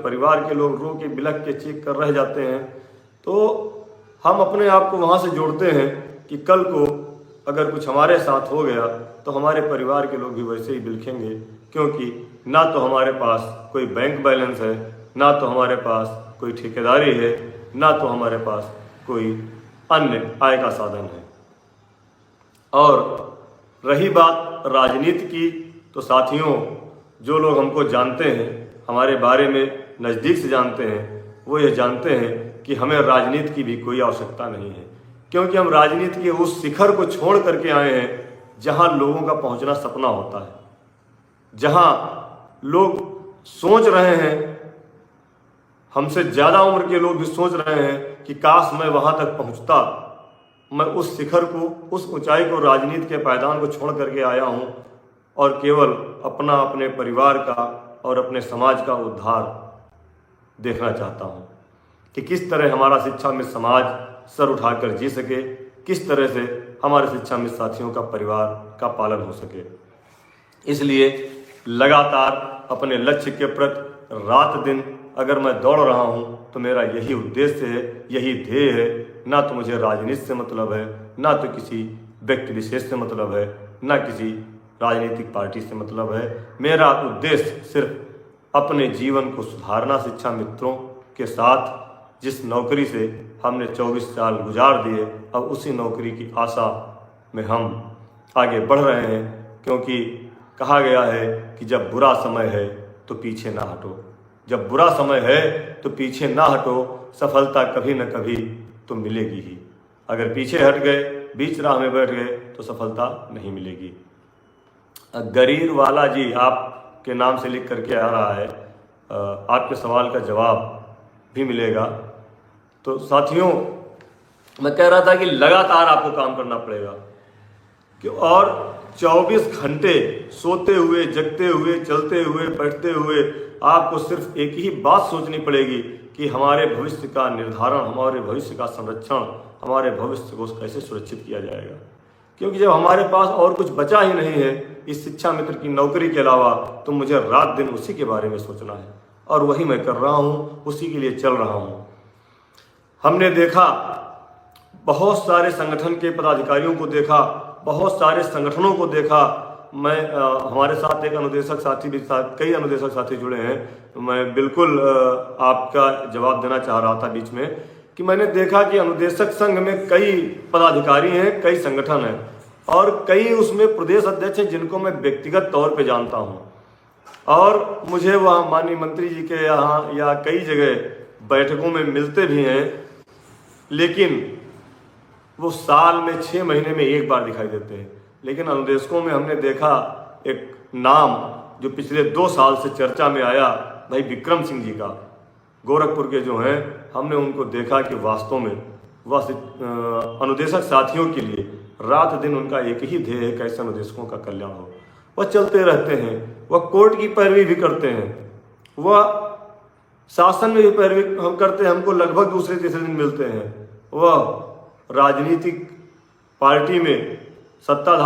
परिवार के लोग रो के बिलख के चीख कर रह जाते हैं, तो हम अपने आप को वहाँ से जोड़ते हैं कि कल को अगर कुछ हमारे साथ हो गया तो हमारे परिवार के लोग भी वैसे ही बिलखेंगे, क्योंकि ना तो हमारे पास कोई बैंक बैलेंस है, ना तो हमारे पास कोई ठेकेदारी है, ना तो हमारे पास कोई अन्य आय का साधन है। और रही बात राजनीति की, तो साथियों, जो लोग हमको जानते हैं, हमारे बारे में नज़दीक से जानते हैं, वो ये जानते हैं कि हमें राजनीति की भी कोई आवश्यकता नहीं है, क्योंकि हम राजनीति के उस शिखर को छोड़ करके आए हैं जहां लोगों का पहुंचना सपना होता है, जहां लोग सोच रहे हैं, हमसे ज़्यादा उम्र के लोग भी सोच रहे हैं कि काश मैं वहां तक पहुंचता, मैं उस शिखर को, उस ऊंचाई को, राजनीति के पायदान को छोड़ करके आया हूं और केवल अपना, अपने परिवार का और अपने समाज का उद्धार देखना चाहता हूं कि किस तरह हमारा शिक्षा मित्र समाज सर उठाकर जी सके, किस तरह से हमारे शिक्षा मित्र साथियों का परिवार का पालन हो सके। इसलिए लगातार अपने लक्ष्य के प्रति रात दिन अगर मैं दौड़ रहा हूं तो मेरा यही उद्देश्य है, यही ध्येय है। ना तो मुझे राजनीति से मतलब है, ना तो किसी व्यक्ति विशेष से मतलब है, ना किसी राजनीतिक पार्टी से मतलब है। मेरा उद्देश्य सिर्फ अपने जीवन को सुधारना, शिक्षा मित्रों के साथ जिस नौकरी से हमने 24 साल गुजार दिए, अब उसी नौकरी की आशा में हम आगे बढ़ रहे हैं, क्योंकि कहा गया है कि जब बुरा समय है तो पीछे ना हटो, जब बुरा समय है तो पीछे ना हटो, सफलता कभी न कभी तो मिलेगी ही। अगर पीछे हट गए, बीच राह में बैठ गए तो सफलता नहीं मिलेगी। गरीर वाला जी आपके नाम से लिख करके आ रहा है, आपके सवाल का जवाब भी मिलेगा। तो साथियों, मैं कह रहा था कि लगातार आपको काम करना पड़ेगा कि और 24 घंटे सोते हुए, जगते हुए, चलते हुए, बैठते हुए आपको सिर्फ एक ही बात सोचनी पड़ेगी कि हमारे भविष्य का निर्धारण, हमारे भविष्य का संरक्षण, हमारे भविष्य को कैसे सुरक्षित किया जाएगा। क्योंकि जब हमारे पास और कुछ बचा ही नहीं है इस शिक्षा मित्र की नौकरी के अलावा, तो मुझे रात दिन उसी के बारे में सोचना है, और वही मैं कर रहा हूँ, उसी के लिए चल रहा हूँ। हमने देखा, बहुत सारे संगठन के पदाधिकारियों को देखा, बहुत सारे संगठनों को देखा। मैं हमारे साथ एक अनुदेशक साथी भी, कई अनुदेशक साथी जुड़े हैं, तो मैं बिल्कुल आपका जवाब देना चाह रहा था बीच में कि मैंने देखा कि अनुदेशक संघ में कई पदाधिकारी हैं, कई संगठन हैं, और कई उसमें प्रदेश अध्यक्ष हैं जिनको मैं व्यक्तिगत तौर पे जानता हूं, और मुझे वहाँ माननीय मंत्री जी के यहाँ या कई जगह बैठकों में मिलते भी हैं, लेकिन वो साल में 6 महीने में एक बार दिखाई देते हैं। लेकिन अनुदेशकों में हमने देखा एक नाम जो पिछले 2 साल से चर्चा में आया, भाई विक्रम सिंह जी का, गोरखपुर के जो हैं, हमने उनको देखा कि वास्तव में वह अनुदेशक साथियों के लिए रात दिन उनका एक ही ध्येय है, कैसे अनुदेशकों का कल्याण हो। वह चलते रहते हैं, वह कोर्ट की पैरवी भी करते हैं, वह शासन में भी पैरवी हम करते हैं, हमको लगभग दूसरे तीसरे दिन मिलते हैं। वह राजनीतिक पार्टी में सत्ताधारी